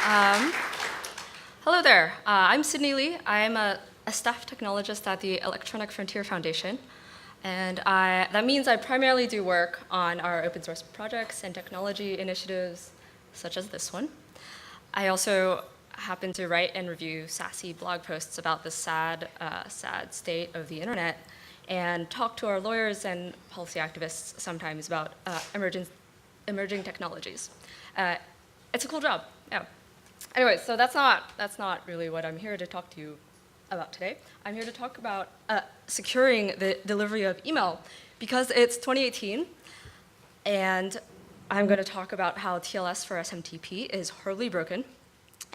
Hello there. I'm Sydney Lee. I'm a staff technologist at the Electronic Frontier Foundation. And that means I primarily do work on our open source projects and technology initiatives, such as this one. I also happen to write and review sassy blog posts about the sad state of the internet, and talk to our lawyers and policy activists sometimes about emerging technologies. It's a cool job, yeah. Anyway, so that's not really what I'm here to talk to you about today. I'm here to talk about securing the delivery of email, because it's 2018, and I'm going to talk about how TLS for SMTP is horribly broken,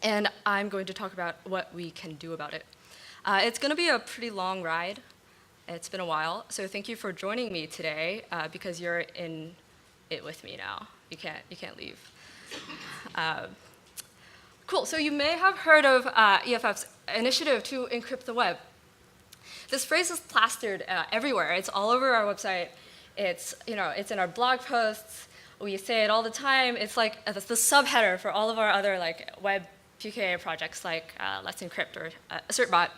and I'm going to talk about what we can do about it. It's going to be a pretty long ride. It's been a while, so thank you for joining me today, because you're in it with me now. You can't leave. Cool, so you may have heard of EFF's initiative to encrypt the web. This phrase is plastered everywhere. It's all over our website. It's in our blog posts. We say it all the time. It's like the subheader for all of our other web PKA projects like Let's Encrypt or AssertBot.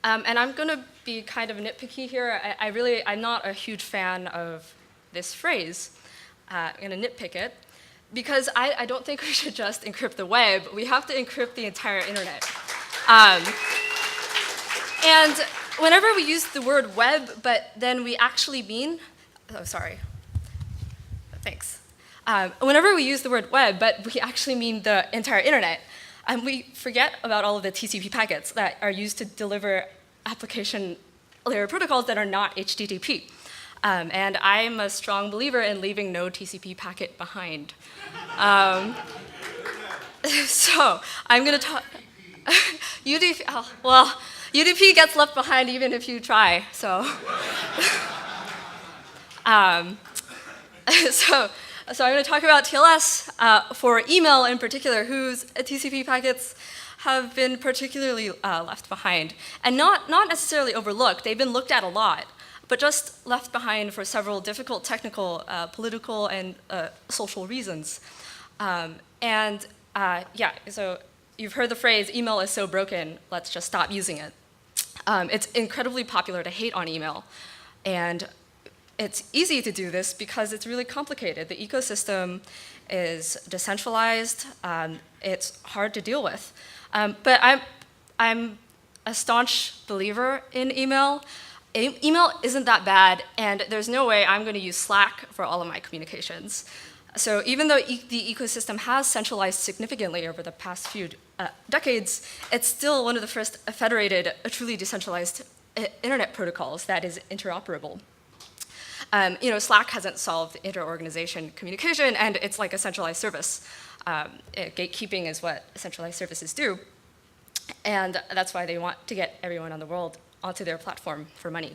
And I'm going to be kind of nitpicky here. I'm not a huge fan of this phrase. I'm going to nitpick it, because I don't think we should just encrypt the web. We have to encrypt the entire internet. And whenever we use the word web, but then we actually mean, oh, sorry, thanks. Whenever we use the word web, but we actually mean the entire internet, we forget about all of the TCP packets that are used to deliver application layer protocols that are not HTTP. And I'm a strong believer in leaving no TCP packet behind. So I'm going to talk. UDP, well, UDP gets left behind even if you try. So, so I'm going to talk about TLS for email in particular, whose TCP packets have been particularly left behind, and not necessarily overlooked. They've been looked at a lot, but just left behind for several difficult technical, political, and social reasons. Yeah, so you've heard the phrase, email is so broken, let's just stop using it. It's incredibly popular to hate on email. And it's easy to do this because it's really complicated. The ecosystem is decentralized. It's hard to deal with. But I'm a staunch believer in email. Email isn't that bad, and there's no way I'm going to use Slack for all of my communications. So even though the ecosystem has centralized significantly over the past few decades, it's still one of the first federated, truly decentralized internet protocols that is interoperable. Slack hasn't solved inter-organization communication, and it's like a centralized service. Gatekeeping is what centralized services do, and that's why they want to get everyone on the world onto their platform for money.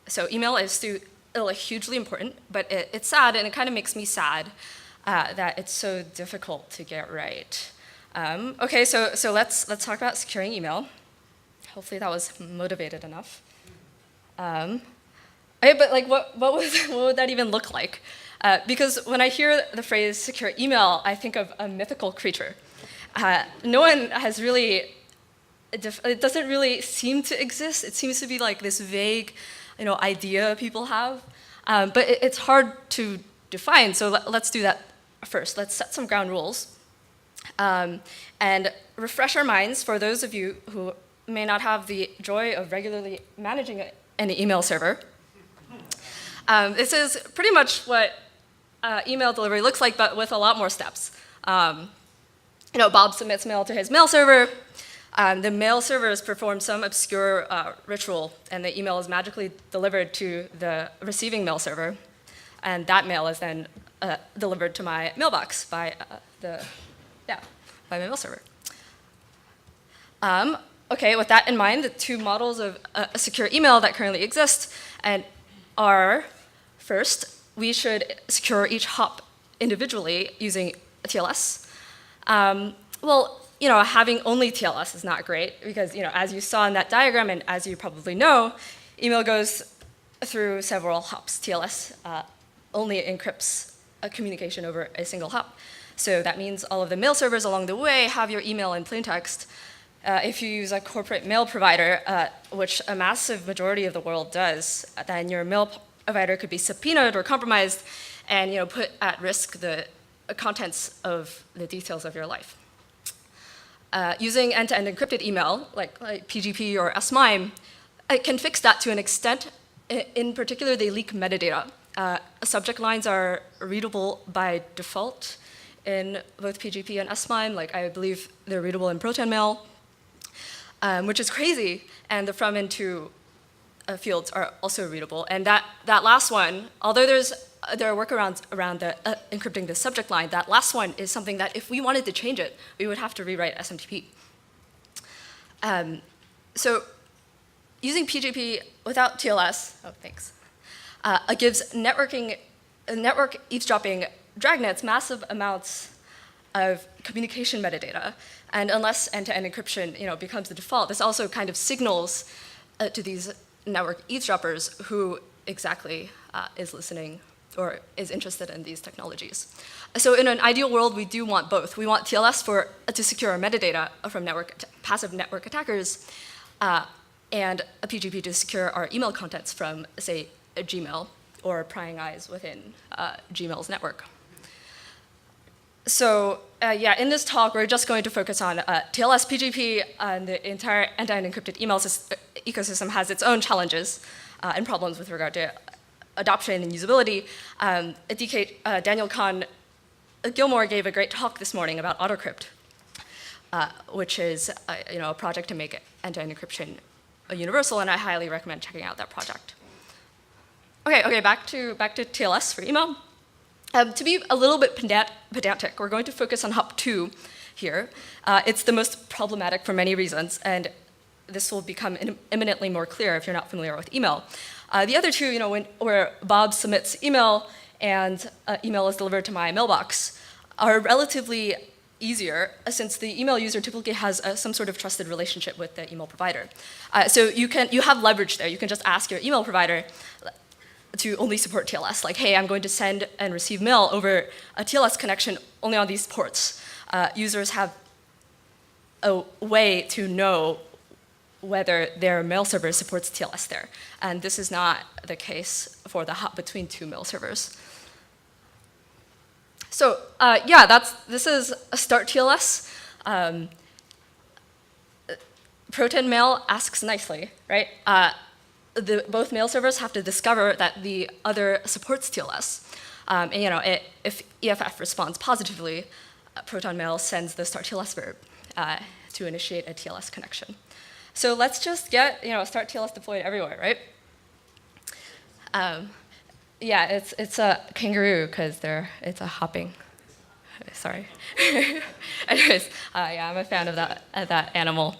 So email is still hugely important, but it's sad, and it kind of makes me sad that it's so difficult to get right. Okay, so let's talk about securing email. Hopefully that was motivated enough. Okay, but what would that even look like? Because when I hear the phrase secure email, I think of a mythical creature. No one has really, it doesn't really seem to exist. It seems to be like this vague idea people have. But it's hard to define, so let's do that first. Let's set some ground rules and refresh our minds for those of you who may not have the joy of regularly managing an email server. This is pretty much what email delivery looks like, but with a lot more steps. Bob submits mail to his mail server. The mail servers perform some obscure ritual, and the email is magically delivered to the receiving mail server. And that mail is then delivered to my mailbox by my mail server. Okay, with that in mind, the two models of a secure email that currently exist are, first, we should secure each hop individually using TLS. Having only TLS is not great because, as you saw in that diagram, and as you probably know, email goes through several hops. TLS only encrypts a communication over a single hop. So that means all of the mail servers along the way have your email in plain text. If you use a corporate mail provider, which a massive majority of the world does, then your mail provider could be subpoenaed or compromised and put at risk the contents of the details of your life. Using end-to-end encrypted email, like PGP or SMIME, it can fix that to an extent. In particular, they leak metadata. Subject lines are readable by default in both PGP and SMIME. Like, I believe they're readable in Protonmail. Which is crazy, and the from and to fields are also readable. And that last one, although there are workarounds around encrypting the subject line, that last one is something that if we wanted to change it, we would have to rewrite SMTP. So using PGP without TLS, it gives network eavesdropping dragnets massive amounts of communication metadata. And unless end-to-end encryption becomes the default, this also kind of signals to these network eavesdroppers who exactly is listening or is interested in these technologies. So in an ideal world, we do want both. We want TLS to secure our metadata from passive network attackers, and a PGP to secure our email contents from, say, a Gmail or prying eyes within Gmail's network. So in this talk, we're just going to focus on TLS PGP, and the entire end-to-end encrypted email ecosystem has its own challenges and problems with regard to adoption and usability. Daniel Kahn Gilmore gave a great talk this morning about AutoCrypt, which is a project to make end-to-end encryption universal, and I highly recommend checking out that project. Okay, back to TLS for email. To be a little bit pedantic, we're going to focus on hop 2 here. It's the most problematic for many reasons, and this will become imminently more clear if you're not familiar with email. The other two, where Bob submits email and email is delivered to my mailbox, are relatively easier since the email user typically has some sort of trusted relationship with the email provider. So you have leverage there. You can just ask your email provider to only support TLS, like, hey, I'm going to send and receive mail over a TLS connection only on these ports. Users have a way to know whether their mail server supports TLS there. And this is not the case for the hop between two mail servers. So this is a start TLS. Protonmail asks nicely, right? Both mail servers have to discover that the other supports TLS. If EFF responds positively, Protonmail sends the start TLS verb to initiate a TLS connection. So let's just get start TLS deployed everywhere, right? It's a kangaroo because it's a hopping. Sorry. Anyways, I'm a fan of that animal.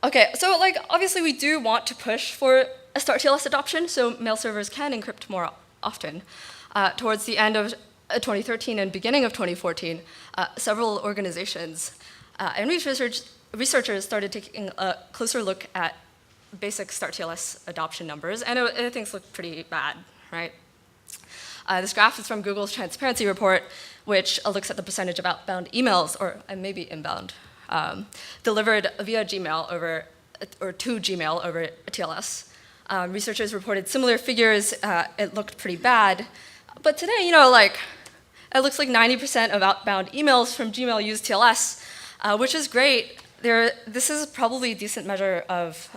Okay, so obviously we do want to push for a start TLS adoption, so mail servers can encrypt more often. Towards the end of 2013 and beginning of 2014, several organizations and researchers started taking a closer look at basic start TLS adoption numbers, and things look pretty bad, right? This graph is from Google's transparency report, which looks at the percentage of outbound emails, or maybe inbound, delivered via Gmail or to Gmail over TLS. Researchers reported similar figures. It looked pretty bad. But today, it looks like 90% of outbound emails from Gmail use TLS, which is great. This is probably a decent measure of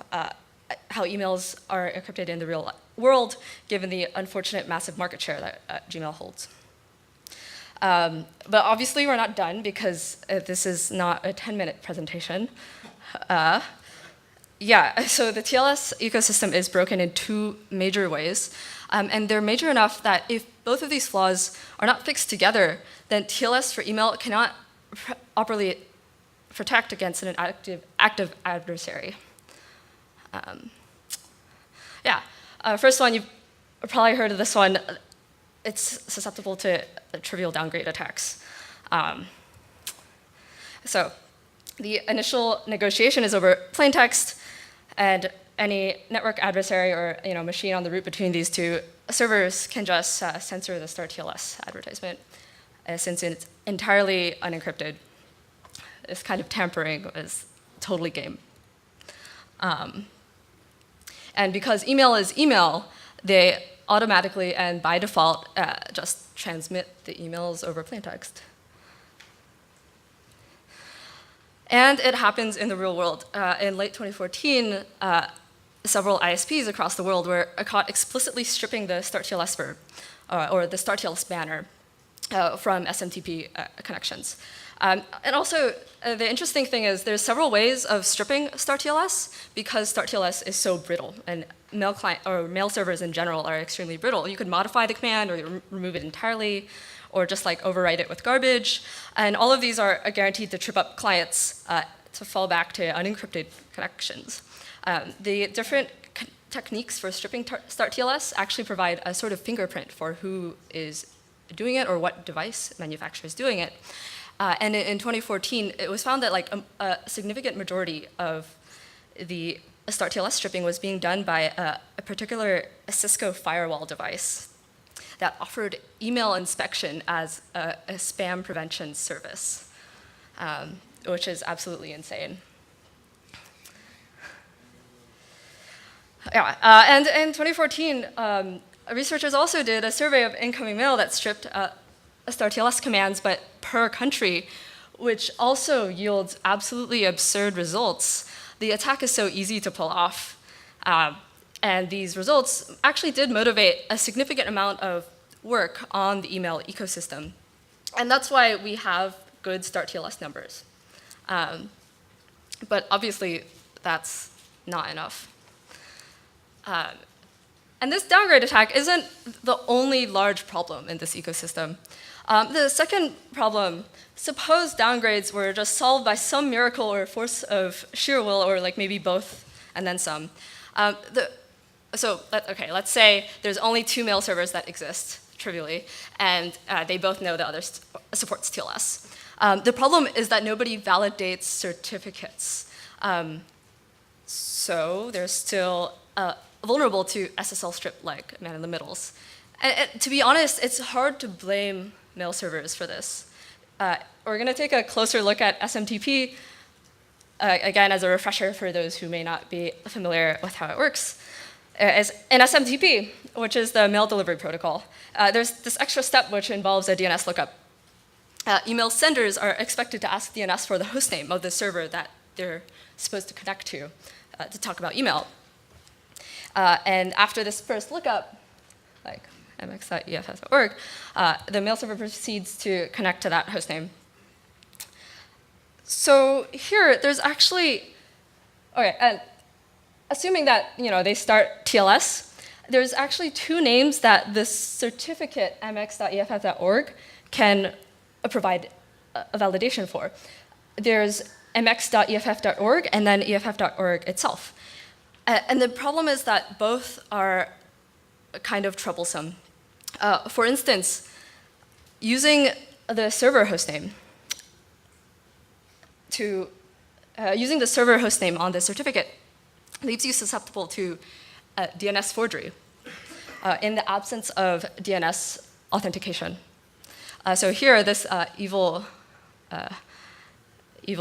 how emails are encrypted in the real world, given the unfortunate massive market share that Gmail holds. But obviously, we're not done because this is not a 10-minute presentation. So the TLS ecosystem is broken in two major ways. And they're major enough that if both of these flaws are not fixed together, then TLS for email cannot properly protect against an active adversary. First one, you've probably heard of this one. It's susceptible to trivial downgrade attacks. So the initial negotiation is over plain text, and any network adversary or machine on the route between these two servers can just censor the start TLS advertisement. since it's entirely unencrypted. This kind of tampering is totally game. And because email is email, they automatically and by default just transmit the emails over plaintext. And it happens in the real world. In late 2014, several ISPs across the world were caught explicitly stripping the start TLS verb, or the start TLS banner from SMTP connections. And also, the interesting thing is there's several ways of stripping start TLS because start TLS is so brittle, and mail servers in general are extremely brittle. You could modify the command or remove it entirely, or just like overwrite it with garbage. And all of these are guaranteed to trip up clients to fall back to unencrypted connections. The different techniques for stripping start TLS actually provide a sort of fingerprint for who is doing it or what device manufacturer is doing it. And in 2014, it was found that like a significant majority of the start TLS stripping was being done by a particular Cisco firewall device that offered email inspection as a spam prevention service, which is absolutely insane. Yeah, and in 2014, researchers also did a survey of incoming mail that stripped start TLS commands, but per country, which also yields absolutely absurd results. The attack is so easy to pull off. And these results actually did motivate a significant amount of work on the email ecosystem. And that's why we have good start TLS numbers. But obviously, that's not enough. And this downgrade attack isn't the only large problem in this ecosystem. The second problem, suppose downgrades were just solved by some miracle or force of sheer will, or like maybe both and then some. Let's say there's only 2 mail servers that exist, trivially, and they both know the other supports TLS. The problem is that nobody validates certificates. So they're still vulnerable to SSL strip like man-in-the-middles. And to be honest, it's hard to blame mail servers for this. We're going to take a closer look at SMTP, again, as a refresher for those who may not be familiar with how it works. In SMTP, which is the mail delivery protocol, there's this extra step which involves a DNS lookup. Email senders are expected to ask DNS for the hostname of the server that they're supposed to connect to talk about email. And after this first lookup, like mx.efs.org, the mail server proceeds to connect to that hostname. So here, there's actually, and assuming that they start TLS, there's actually 2 names that this certificate mx.eff.org can provide a validation for. There's mx.eff.org and then eff.org itself. And the problem is that both are kind of troublesome. For instance, using the server hostname on the certificate leaves you susceptible to DNS forgery in the absence of DNS authentication. So here, this evil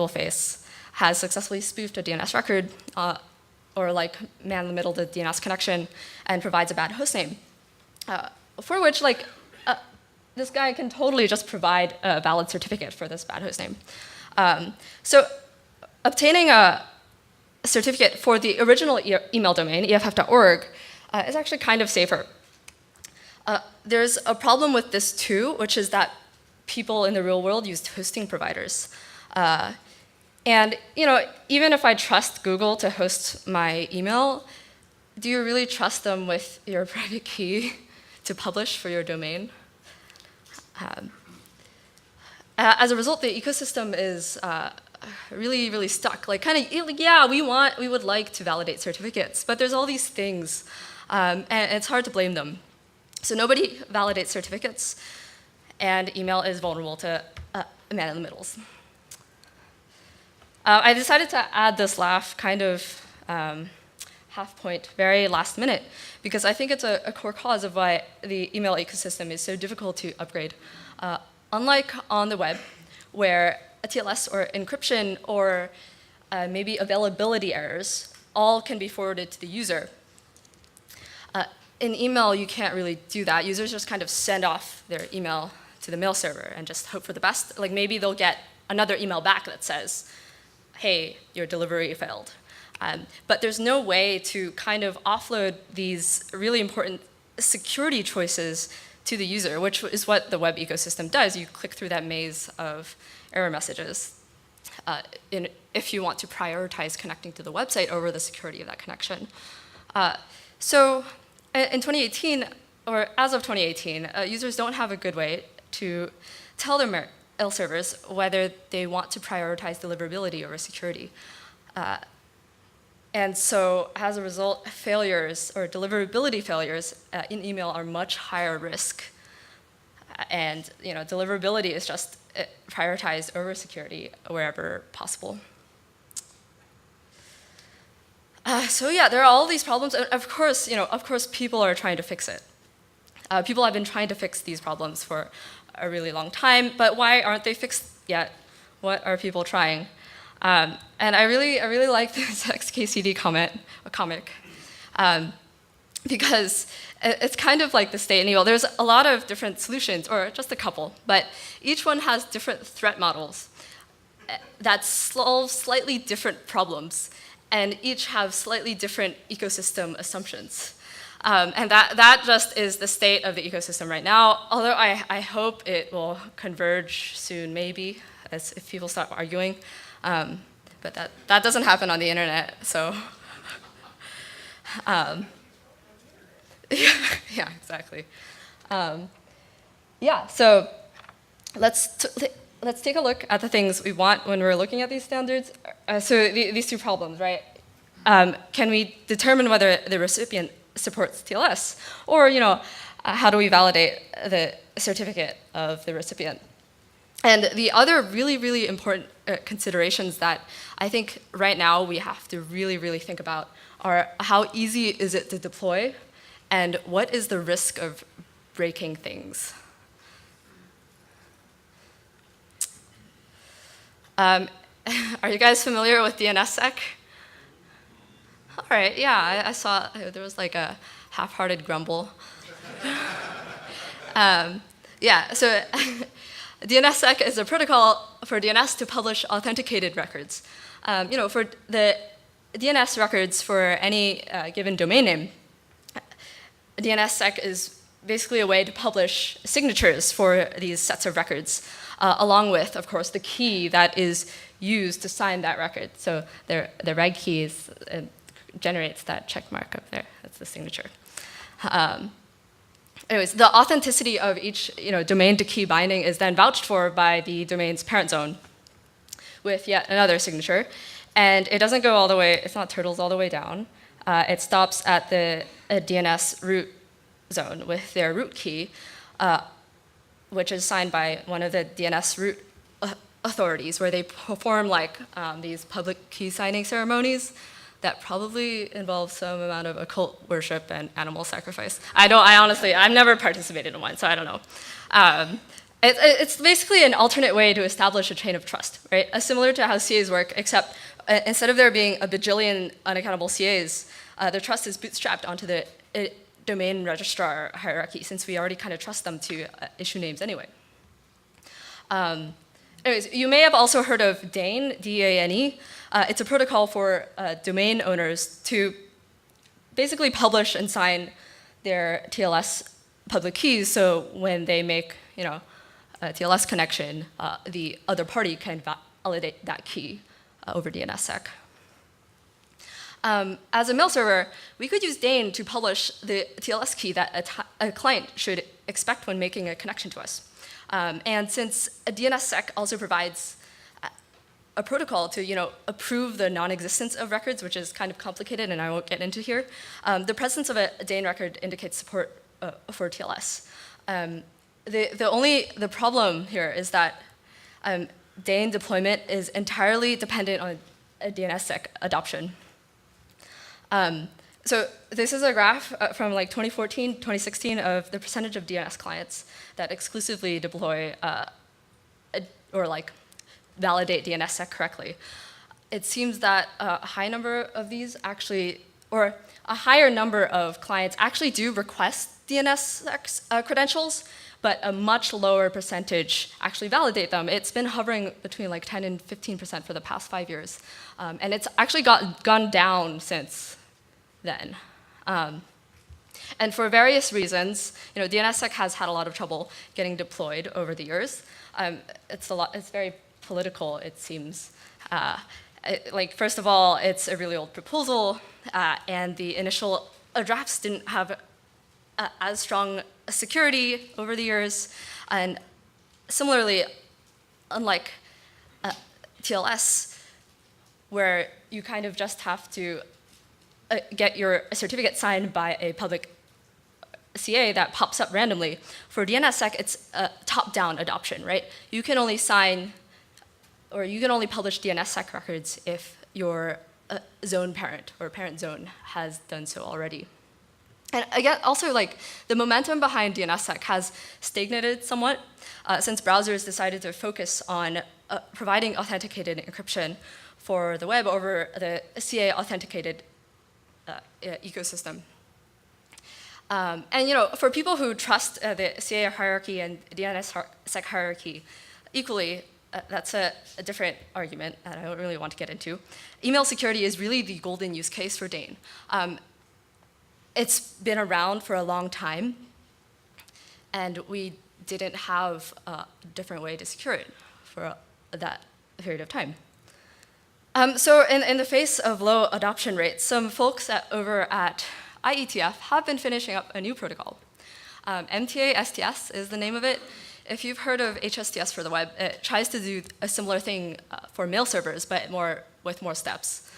face has successfully spoofed a DNS record or like man in the middle of the DNS connection and provides a bad hostname, for which this guy can totally just provide a valid certificate for this bad hostname. So obtaining a certificate for the original email domain, eff.org, is actually kind of safer. There's a problem with this too, which is that people in the real world use hosting providers. And even if I trust Google to host my email, do you really trust them with your private key to publish for your domain? As a result, the ecosystem is really, really stuck. We would like to validate certificates, but there's all these things, and it's hard to blame them. So nobody validates certificates, and email is vulnerable to man-in-the-middles. I decided to add this laugh kind of half point, very last minute, because I think it's a core cause of why the email ecosystem is so difficult to upgrade. unlike on the web, where a TLS or encryption or maybe availability errors all can be forwarded to the user, in email, you can't really do that. Users just kind of send off their email to the mail server and just hope for the best. Like maybe they'll get another email back that says, hey, your delivery failed. But there's no way to kind of offload these really important security choices to the user, which is what the web ecosystem does. You click through that maze of error messages if you want to prioritize connecting to the website over the security of that connection. So in 2018, or as of 2018, users don't have a good way to tell their mail servers whether they want to prioritize deliverability over security. And so as a result, failures or deliverability failures in email are much higher risk. And deliverability is just prioritized over security wherever possible. So yeah, there are all these problems. And of course, people are trying to fix it. People have been trying to fix these problems for a really long time, but why aren't they fixed yet? What are people trying? And I really like this XKCD comic, because it's kind of like the state in email. There's a lot of different solutions, or just a couple, but each one has different threat models that solve slightly different problems, and each have slightly different ecosystem assumptions. And that just is the state of the ecosystem right now, although I hope it will converge soon, maybe, if people stop arguing. But that doesn't happen on the internet, so. Yeah, exactly. Yeah, so let's take a look at the things we want when we're looking at these standards. So these two problems, right? Can we determine whether the recipient supports TLS, or how do we validate the certificate of the recipient? And the other really important considerations that I think right now we have to really think about are how easy is it to deploy, and what is the risk of breaking things? Are you guys familiar with DNSSEC? All right, yeah, I saw there was like a half-hearted grumble. Yeah, so DNSSEC is a protocol for DNS to publish authenticated records. For the DNS records for any given domain name, DNSSEC is basically a way to publish signatures for these sets of records, along with, of course, the key that is used to sign that record. So the reg key generates that check mark up there. That's the signature. Anyways, the authenticity of each domain to key binding is then vouched for by the domain's parent zone with yet another signature. And it doesn't go all the way, it's not turtles all the way down. It stops at the DNS root zone with their root key, which is signed by one of the DNS root authorities, where they perform these public key signing ceremonies that probably involve some amount of occult worship and animal sacrifice. I've never participated in one, so I don't know. It's basically an alternate way to establish a chain of trust, right? Similar to how CAs work, except instead of there being a bajillion unaccountable CAs, the trust is bootstrapped onto the domain registrar hierarchy, since we already kind of trust them to issue names anyway. Anyways, you may have also heard of DANE, D-A-N-E. It's a protocol for domain owners to basically publish and sign their TLS public keys, so when they make a TLS connection, the other party can validate that key over DNSSEC. As a mail server, we could use DANE to publish the TLS key that a client should expect when making a connection to us. And since DNSSEC also provides a protocol to approve the non-existence of records, which is kind of complicated and I won't get into here, the presence of a DANE record indicates support for TLS. The problem here is that DANE deployment is entirely dependent on a DNSSEC adoption. So this is a graph from 2014, 2016 of the percentage of DNS clients that exclusively deploy or like validate DNSSEC correctly. It seems that a high number of these actually, or a higher number of clients actually do request DNSSEC credentials, but a much lower percentage actually validate them. It's been hovering between like 10 and 15% for the past 5 years. And it's actually gone down since then. And for various reasons, DNSSEC has had a lot of trouble getting deployed over the years. It's very political, it seems. First of all, it's a really old proposal, and the initial drafts didn't have as strong a security over the years. And similarly, unlike TLS, where you kind of just have to get your certificate signed by a public CA that pops up randomly, for DNSSEC, it's a top-down adoption, right? You can only sign, or you can only publish DNSSEC records if your zone parent or parent zone has done so already. And again, also the momentum behind DNSSEC has stagnated somewhat since browsers decided to focus on providing authenticated encryption for the web over the CA authenticated ecosystem. And for people who trust the CA hierarchy and DNSSEC hierarchy equally, that's a different argument that I don't really want to get into. Email security is really the golden use case for DANE. It's been around for a long time, and we didn't have a different way to secure it for that period of time. So in the face of low adoption rates, some folks over at IETF have been finishing up a new protocol. MTA STS is the name of it. If you've heard of HSTS for the web, it tries to do a similar thing for mail servers, but with more steps.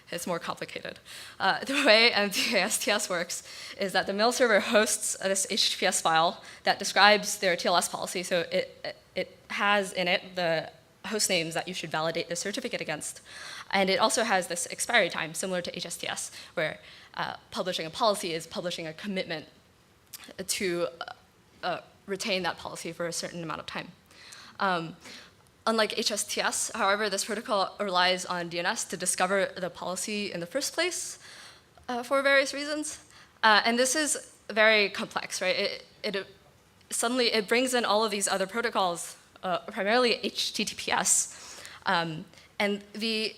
It's more complicated. The way MTA STS works is that the mail server hosts this HTTPS file that describes their TLS policy, so it has in it the host names that you should validate the certificate against. And it also has this expiry time, similar to HSTS, where publishing a policy is publishing a commitment to retain that policy for a certain amount of time. Unlike HSTS, however, this protocol relies on DNS to discover the policy in the first place for various reasons. And this is very complex, right? Suddenly it brings in all of these other protocols, primarily HTTPS. And the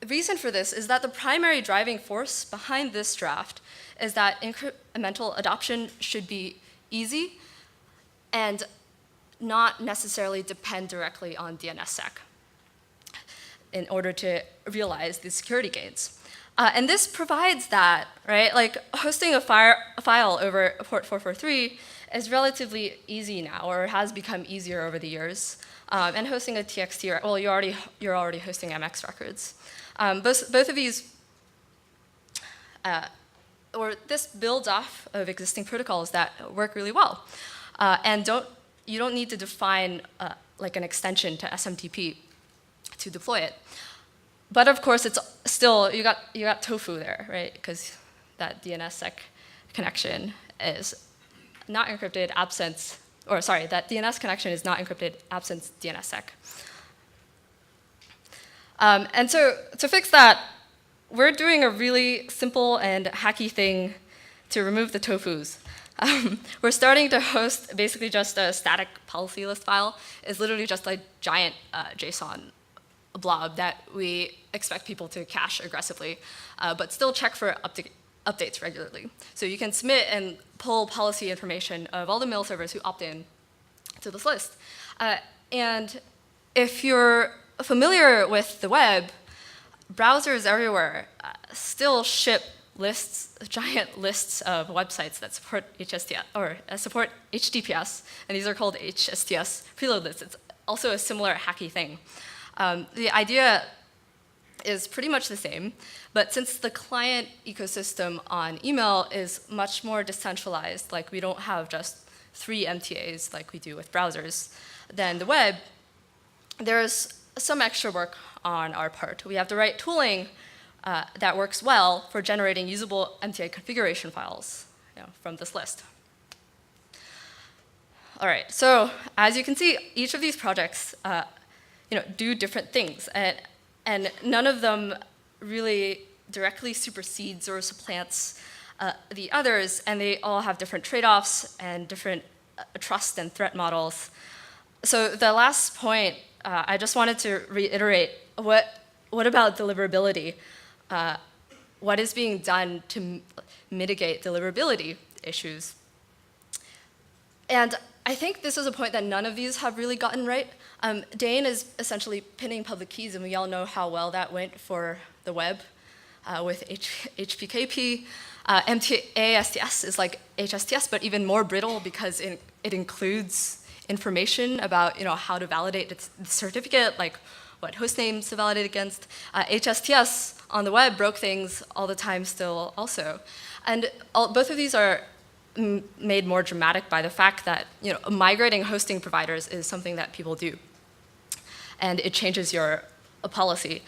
reason for this is that the primary driving force behind this draft is that incremental adoption should be easy and not necessarily depend directly on DNSSEC in order to realize the security gains. And this provides that, right? Like hosting a file over port 443 is relatively easy now, or has become easier over the years. And hosting a TXT, well, you're already hosting MX records. Both of these, or this builds off of existing protocols that work really well, and you don't need to define like an extension to SMTP to deploy it. But of course, it's still, you got tofu there, right? Because that DNSSEC connection is not encrypted absent, or sorry, that DNS connection is not encrypted absent DNSSEC. And so to fix that, we're doing a really simple and hacky thing to remove the tofus. We're starting to host basically just a static policy list file. It's literally just a giant JSON blob that we expect people to cache aggressively, but still check for updates regularly. So you can submit and pull policy information of all the mail servers who opt in to this list. And if you're familiar with the web, browsers everywhere still ship lists, giant lists of websites that support HSTS or support HTTPS, and these are called HSTS preload lists. It's also a similar hacky thing. The idea is pretty much the same, but since the client ecosystem on email is much more decentralized, like we don't have just 3 MTAs like we do with browsers, then the web, there's some extra work on our part. We have to write tooling that works well for generating usable MTA configuration files from this list. All right, so as you can see, each of these projects do different things, and none of them really directly supersedes or supplants the others, and they all have different trade-offs and different trust and threat models. So the last point, I just wanted to reiterate, what about deliverability? What is being done to mitigate deliverability issues? And I think this is a point that none of these have really gotten right. Dane is essentially pinning public keys, and we all know how well that went for the web with HPKP. MTA-STS is like HSTS, but even more brittle because it includes information about how to validate the certificate, like what host names to validate against. HSTS on the web broke things all the time still also. And both of these are made more dramatic by the fact that migrating hosting providers is something that people do. And it changes your policy.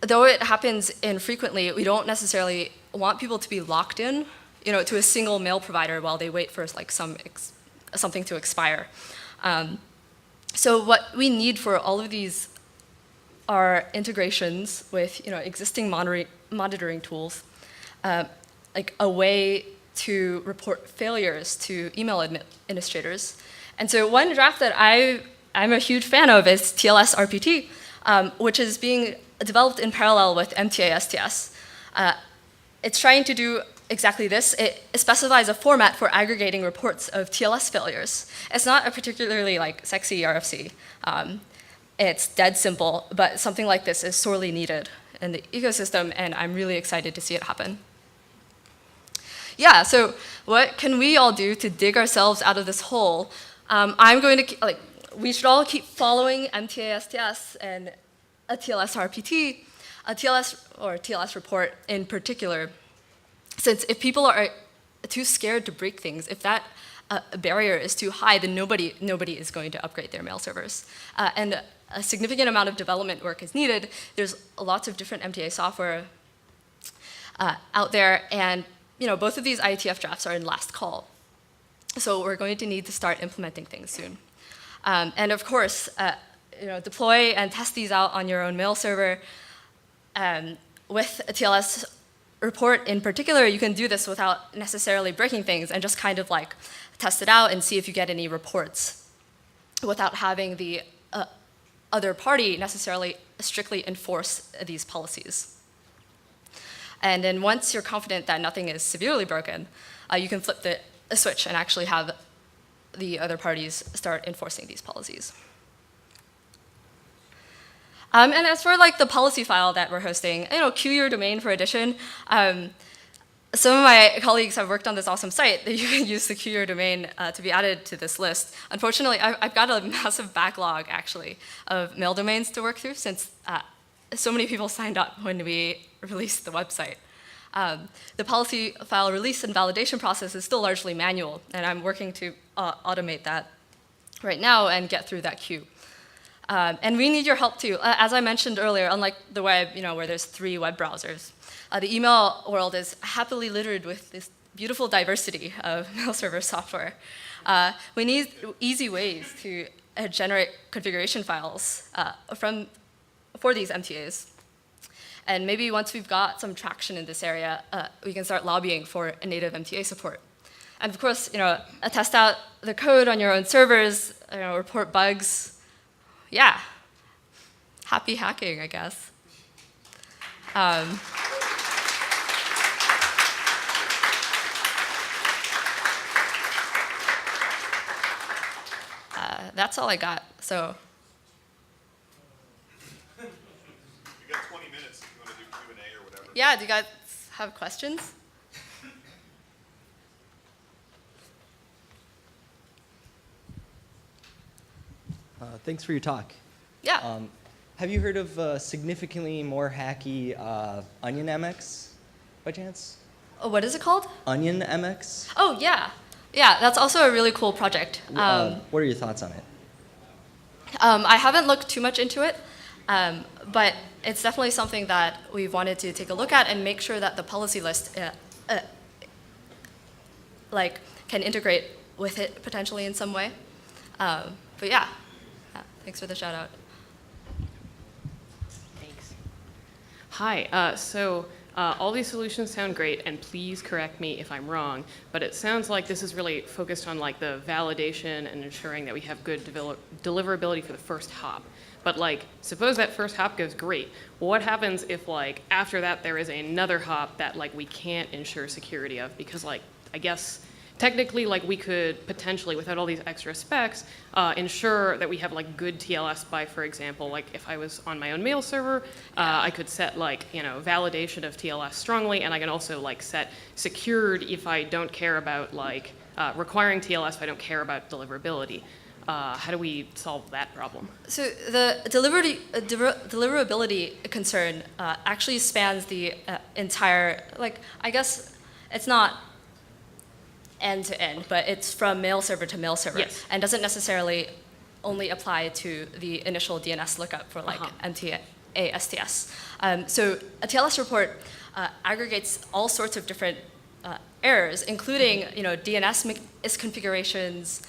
Though it happens infrequently, we don't necessarily want people to be locked in to a single mail provider while they wait for like something to expire. So what we need for all of these are integrations with existing monitoring tools, like a way to report failures to email administrators. And so one draft that I'm a huge fan of is TLS RPT, which is being developed in parallel with MTA-STS. It's trying to do exactly this. It specifies a format for aggregating reports of TLS failures. It's not a particularly sexy RFC. It's dead simple, but something like this is sorely needed in the ecosystem, and I'm really excited to see it happen. Yeah, so what can we all do to dig ourselves out of this hole? I'm going to, we should all keep following MTA-STS and a TLS RPT, a TLS report in particular, since if people are too scared to break things, if that barrier is too high, then nobody is going to upgrade their mail servers. And a significant amount of development work is needed. There's lots of different MTA software out there, and both of these IETF drafts are in last call. So we're going to need to start implementing things soon. And of course, deploy and test these out on your own mail server. With a TLS report in particular, you can do this without necessarily breaking things and just kind of test it out and see if you get any reports without having the other party necessarily strictly enforce these policies. And then once you're confident that nothing is severely broken, you can flip the switch and actually have the other parties start enforcing these policies. And as for the policy file that we're hosting, queue your domain for addition. Some of my colleagues have worked on this awesome site that you can use to queue your domain to be added to this list. Unfortunately, I've got a massive backlog, actually, of mail domains to work through since so many people signed up when we released the website. The policy file release and validation process is still largely manual, and I'm working to automate that right now and get through that queue. And we need your help too. As I mentioned earlier, unlike the web, where there's 3 web browsers, the email world is happily littered with this beautiful diversity of mail server software. We need easy ways to generate configuration files for these MTAs. And maybe once we've got some traction in this area, we can start lobbying for a native MTA support. And of course, test out the code on your own servers, report bugs. Yeah, happy hacking, I guess. That's all I got, so. You got 20 minutes if you want to do Q&A or whatever. Yeah, do you guys have questions? Thanks for your talk. Yeah. Have you heard of significantly more hacky Onion MX by chance? Oh, what is it called? Onion MX? Oh, yeah. Yeah, that's also a really cool project. What are your thoughts on it? I haven't looked too much into it, but it's definitely something that we've wanted to take a look at and make sure that the policy list can integrate with it potentially in some way. But yeah, thanks for the shout out. Thanks. Hi. All these solutions sound great, and please correct me if I'm wrong, but it sounds like this is really focused on like the validation and ensuring that we have good deliverability for the first hop. But like, suppose that first hop goes great. Well, what happens if like after that there is another hop that like we can't ensure security of? Because like, I guess technically like we could potentially, without all these extra specs, ensure that we have like good TLS by, for example, like if I was on my own mail server, I could set like, validation of TLS strongly, and I can also like set secured if I don't care about like requiring TLS if I don't care about deliverability. How do we solve that problem? So the deliverability concern actually spans the entire, like, I guess it's not end to end, but it's from mail server to mail server, yes, and doesn't necessarily only apply to the initial DNS lookup for like MTA STS. So a TLS report aggregates all sorts of different errors, including DNS misconfigurations,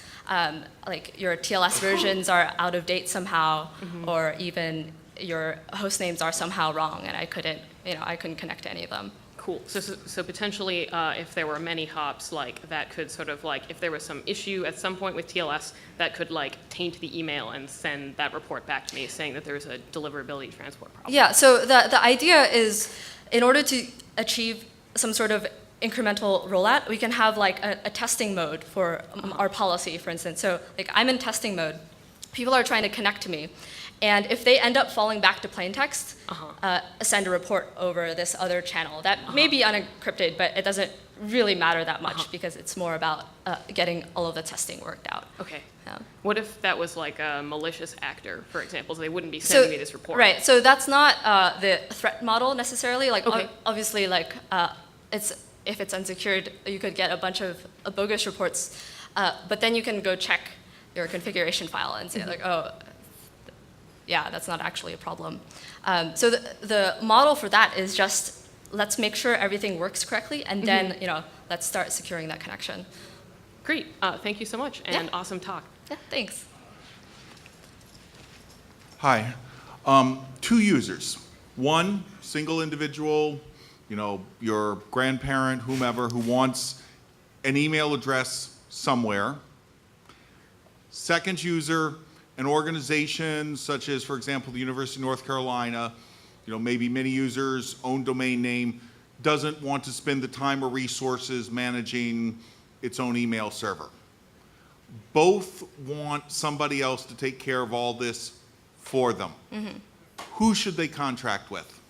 like your TLS versions are out of date somehow, or even your host names are somehow wrong, and I couldn't connect to any of them. Cool. So potentially, if there were many hops, like that could sort of like, if there was some issue at some point with TLS, that could like taint the email and send that report back to me saying that there's a deliverability transport problem. Yeah. So the idea is, in order to achieve some sort of incremental rollout, we can have like a testing mode for our policy, for instance. So like I'm in testing mode. People are trying to connect to me. And if they end up falling back to plain text, send a report over this other channel. That may be unencrypted, but it doesn't really matter that much because it's more about getting all of the testing worked out. Okay. Yeah. What if that was like a malicious actor, for example, so they wouldn't be sending me this report? Right. So that's not the threat model necessarily. Like obviously, like if it's unsecured, you could get a bunch of bogus reports, but then you can go check your configuration file and say like, oh, yeah, that's not actually a problem. So the model for that is just let's make sure everything works correctly, and then let's start securing that connection. Great. Thank you so much, and awesome talk. Yeah, thanks. Hi. 2 users. One, single individual, your grandparent, whomever, who wants an email address somewhere. Second user, an organization such as, for example, the University of North Carolina, maybe many users, own domain name, doesn't want to spend the time or resources managing its own email server. Both want somebody else to take care of all this for them. Who should they contract with?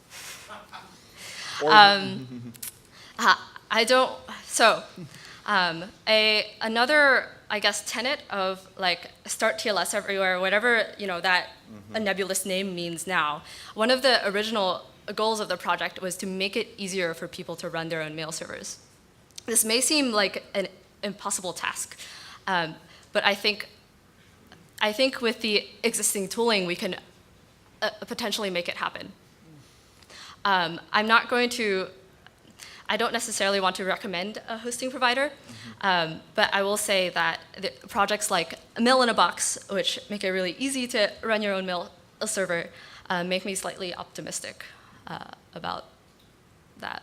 Another, I guess, tenet of like start TLS everywhere, whatever that a nebulous name means now. One of the original goals of the project was to make it easier for people to run their own mail servers. This may seem like an impossible task, but I think with the existing tooling we can potentially make it happen. I don't necessarily want to recommend a hosting provider, but I will say that the projects like Mail in a Box, which make it really easy to run your own mail server, make me slightly optimistic about that.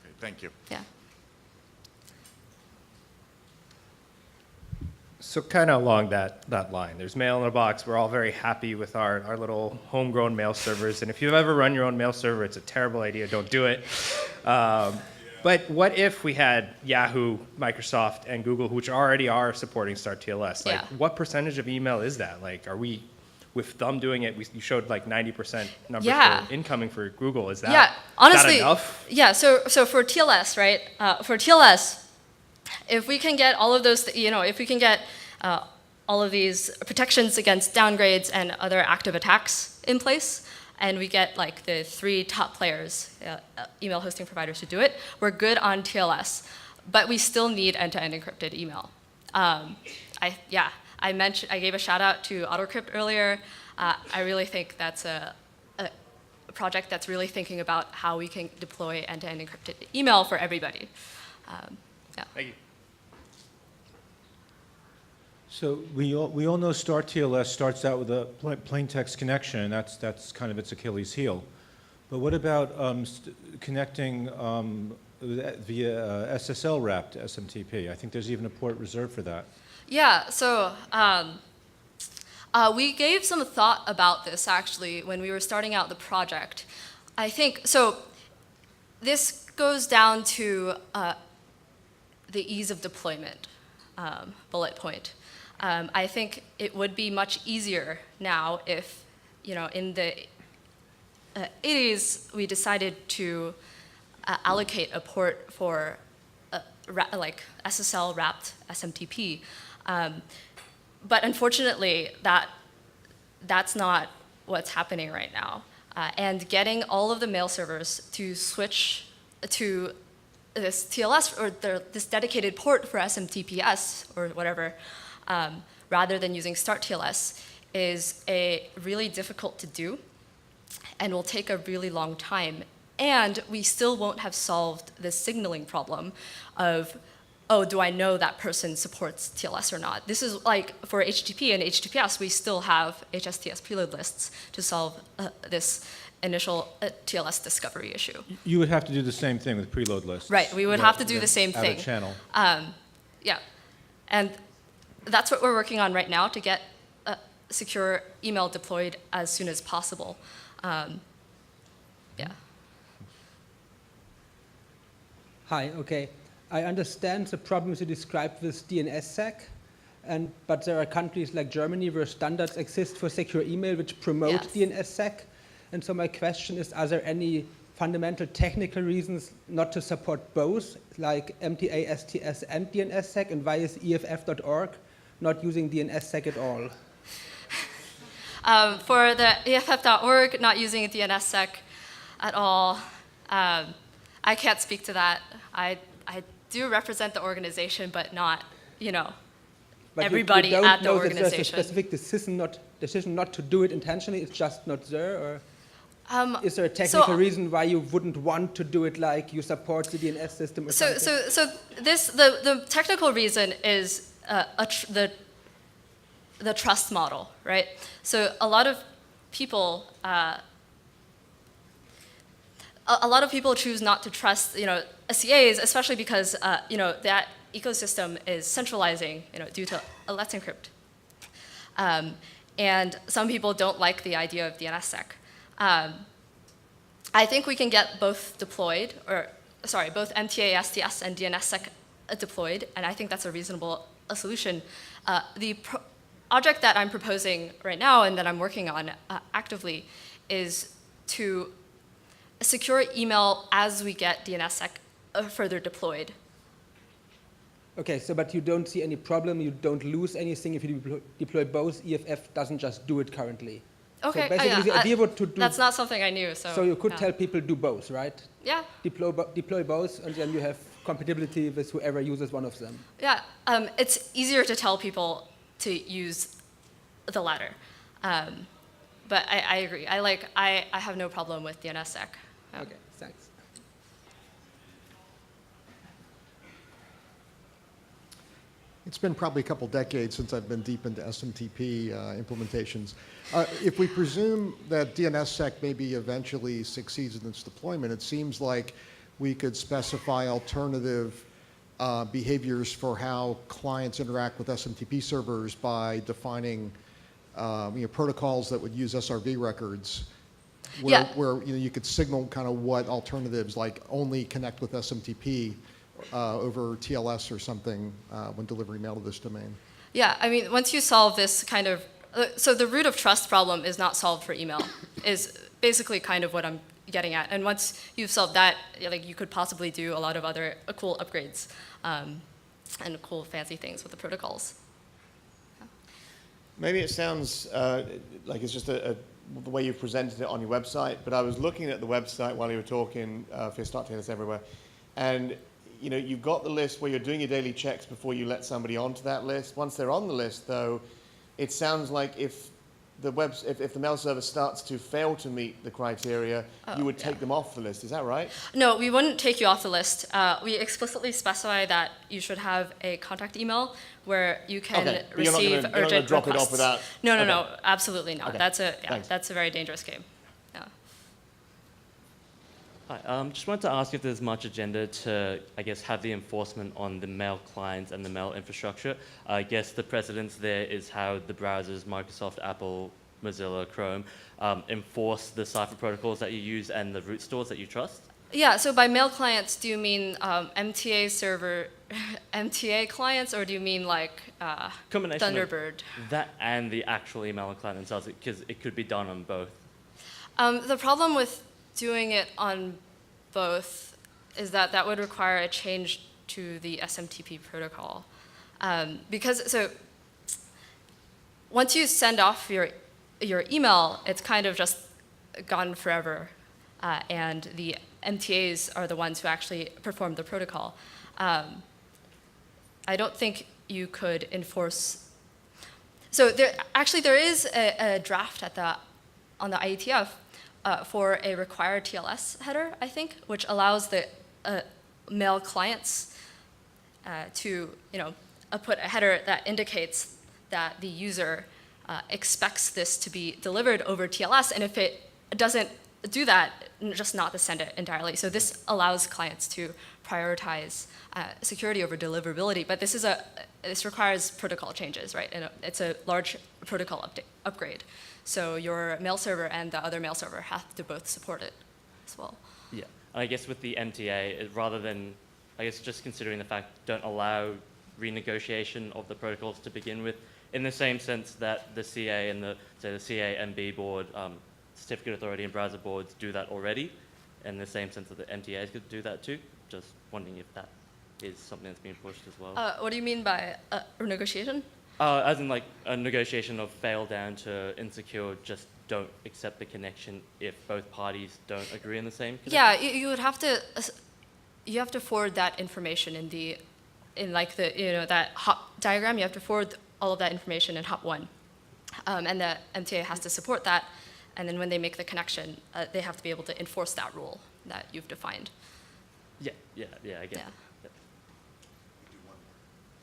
Okay, thank you. Yeah. So kind of along that line, there's Mail in a Box. We're all very happy with our little homegrown mail servers. And if you've ever run your own mail server, it's a terrible idea. Don't do it. But what if we had Yahoo, Microsoft, and Google, which already are supporting Start TLS? Like, what percentage of email is that? Like, are we, with them doing it, you showed like 90% numbers for incoming for Google. Is that, honestly, that enough? Yeah, so for TLS, right? For TLS, if we can get all of those, if we can get all of these protections against downgrades and other active attacks in place, and we get like the 3 top players, email hosting providers to do it, we're good on TLS. But we still need end-to-end encrypted email. I gave a shout out to AutoCrypt earlier. I really think that's a project that's really thinking about how we can deploy end-to-end encrypted email for everybody. Thank you. So we all know Star TLS starts out with a plain text connection, and that's kind of its Achilles heel. But what about connecting via SSL Wrapped SMTP? I think there's even a port reserved for that. Yeah, so we gave some thought about this actually when we were starting out the project. I think, so this goes down to the ease of deployment bullet point. I think it would be much easier now if, in the 80s, we decided to allocate a port for like SSL wrapped SMTP. But unfortunately, that's not what's happening right now. And getting all of the mail servers to switch to this TLS or this dedicated port for SMTPS or whatever, rather than using Start TLS, is really difficult to do and will take a really long time. And we still won't have solved this signaling problem of, oh, do I know that person supports TLS or not? This is like for HTTP and HTTPS, we still have HSTS preload lists to solve this initial TLS discovery issue. You would have to do the same thing with preload lists. Right, we would have to do the same thing. Add a channel. Yeah, and that's what we're working on right now to get secure email deployed as soon as possible. Yeah. Hi, okay. I understand the problems you described with DNSSEC, but there are countries like Germany where standards exist for secure email which promote Yes. DNSSEC. And so my question is, are there any fundamental technical reasons not to support both, like MTA, STS, and DNSSEC? And why is EFF.org not using DNSSEC at all? For the EFF.org not using DNSSEC at all, I can't speak to that. I do represent the organization, but not, But everybody you don't at the know that there's a organization. specific decision not to do it intentionally, it's just not there? Or is there a technical reason why you wouldn't want to do it, like you support the DNS system or something? So the technical reason is the trust model, right? So a lot of people choose not to trust, CAs, especially because that ecosystem is centralizing, due to Let's Encrypt. And some people don't like the idea of DNSSEC. I think we can get both deployed, both MTA, STS, and DNSSEC deployed, and I think that's a reasonable solution. The project that I'm proposing right now and that I'm working on actively is to secure email as we get DNSSEC further deployed. Okay, but you don't see any problem, you don't lose anything if you deploy both. EFF doesn't just do it currently. Okay, So basically the idea would to do... That's not something I knew, so... So you could yeah. tell people do both, right? Yeah, Deploy both, and then you have compatibility with whoever uses one of them. yeah. It's easier to tell people to use the latter. But I agree. I have no problem with DNSSEC. Okay, thanks. It's been probably a couple decades since I've been deep into SMTP implementations. If we presume that DNSSEC maybe eventually succeeds in its deployment, it seems like we could specify alternative behaviors for how clients interact with SMTP servers by defining protocols that would use SRV records, where you could signal kind of what alternatives, like only connect with SMTP over TLS or something when delivering mail to this domain. Yeah, I mean, once you solve this kind of, so the root of trust problem is not solved for email, is basically kind of what I'm getting at. And once you've solved that, you could possibly do a lot of other cool upgrades and cool fancy things with the protocols. Maybe it sounds like it's just the way you've presented it on your website, but I was looking at the website while you were talking for Start TLS Everywhere, and you've got the list where you're doing your daily checks before you let somebody onto that list. Once they're on the list, though, it sounds like if if the mail server starts to fail to meet the criteria, you would take them off the list. Is that right? No, we wouldn't take you off the list. We explicitly specify that you should have a contact email where you can Okay, but you're not receive gonna urgent drop it requests. off without. No, okay. no, absolutely not. Okay, thanks. That's a very dangerous game. Yeah. Hi, just wanted to ask if there's much agenda to, I guess, have the enforcement on the mail clients and the mail infrastructure. I guess the precedence there is how the browsers, Microsoft, Apple, Mozilla, Chrome, enforce the cipher protocols that you use and the root stores that you trust. Yeah, so by mail clients, do you mean MTA server, MTA clients, or do you mean like Combination of Thunderbird? that and the actual email client themselves, because it could be done on both. The problem with doing it on both is that that would require a change to the SMTP protocol. So once you send off your email, it's kind of just gone forever. And the MTAs are the ones who actually perform the protocol. I don't think you could enforce. So there is a draft on the IETF for a required TLS header, I think, which allows the mail clients to put a header that indicates that the user expects this to be delivered over TLS, and if it doesn't do that, just not to send it entirely. So this allows clients to prioritize security over deliverability, but this requires protocol changes, right? And it's a large protocol upgrade. So your mail server and the other mail server have to both support it as well. Yeah, and I guess with the MTA, rather than, I guess, just considering the fact don't allow renegotiation of the protocols to begin with, in the same sense that the CA and the CA-MB board, certificate authority and browser boards do that already, in the same sense that the MTAs could do that too. Just wondering if that is something that's being pushed as well. What do you mean by renegotiation? As in like a negotiation of fail down to insecure, just don't accept the connection if both parties don't agree on the same connection? Yeah, you would have to forward that information in that hop diagram. You have to forward all of that information in hop 1, and the MTA has to support that. And then when they make the connection, they have to be able to enforce that rule that you've defined. Yeah, I get it. Yeah.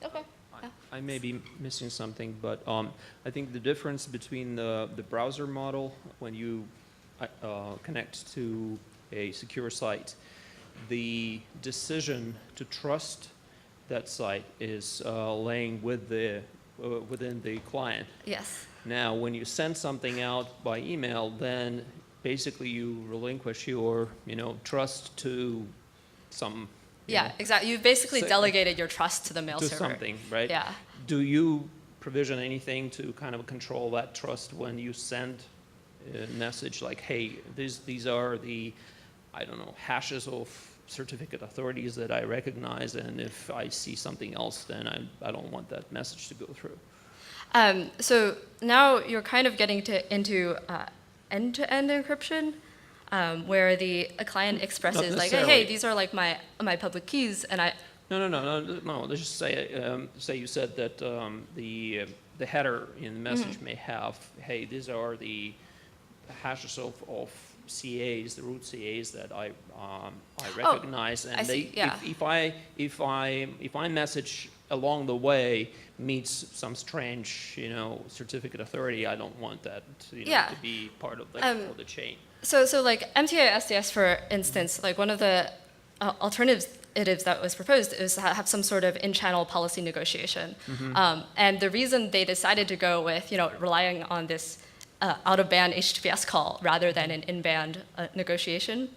Okay. Yeah. I may be missing something, but I think the difference between the browser model, when you connect to a secure site, the decision to trust that site is laying within the client. Yes. Now, when you send something out by email, then basically you relinquish your trust to some. Yeah, exactly. You've basically So- delegated your trust to the mail to server. something, right? Yeah. Do you provision anything to kind of control that trust when you send a message like, hey, these are the, I don't know, hashes of certificate authorities that I recognize, and if I see something else, then I don't want that message to go through. So now you're kind of getting into end-to-end encryption, where a client expresses like, hey, these are like my public keys, and I. No. Let's just say you said that the header in the message may have, hey, these are the hashes of CAs, the root CAs that I recognize, and I see, yeah. if I message along the way meets some strange certificate authority, I don't want that to be part of the chain. So like MTA SDS, for instance, like one of the alternatives that was proposed is to have some sort of in-channel policy negotiation. And the reason they decided to go with relying on this out-of-band HTTPS call rather than an in-band negotiation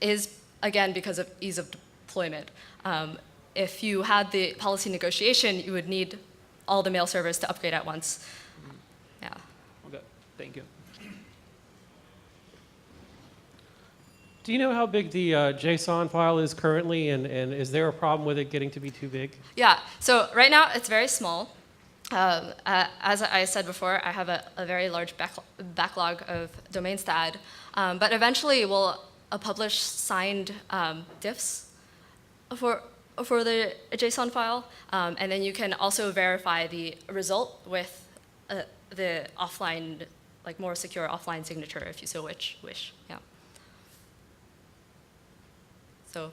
is, again, because of ease of deployment. If you had the policy negotiation, you would need all the mail servers to upgrade at once. Yeah. Okay, thank you. Do you know how big the JSON file is currently, and is there a problem with it getting to be too big? Yeah, so right now it's very small. As I said before, I have a very large backlog of domains to add, but eventually we'll publish signed diffs for the JSON file, and then you can also verify the result with the offline, like more secure offline signature if you so wish. Yeah. So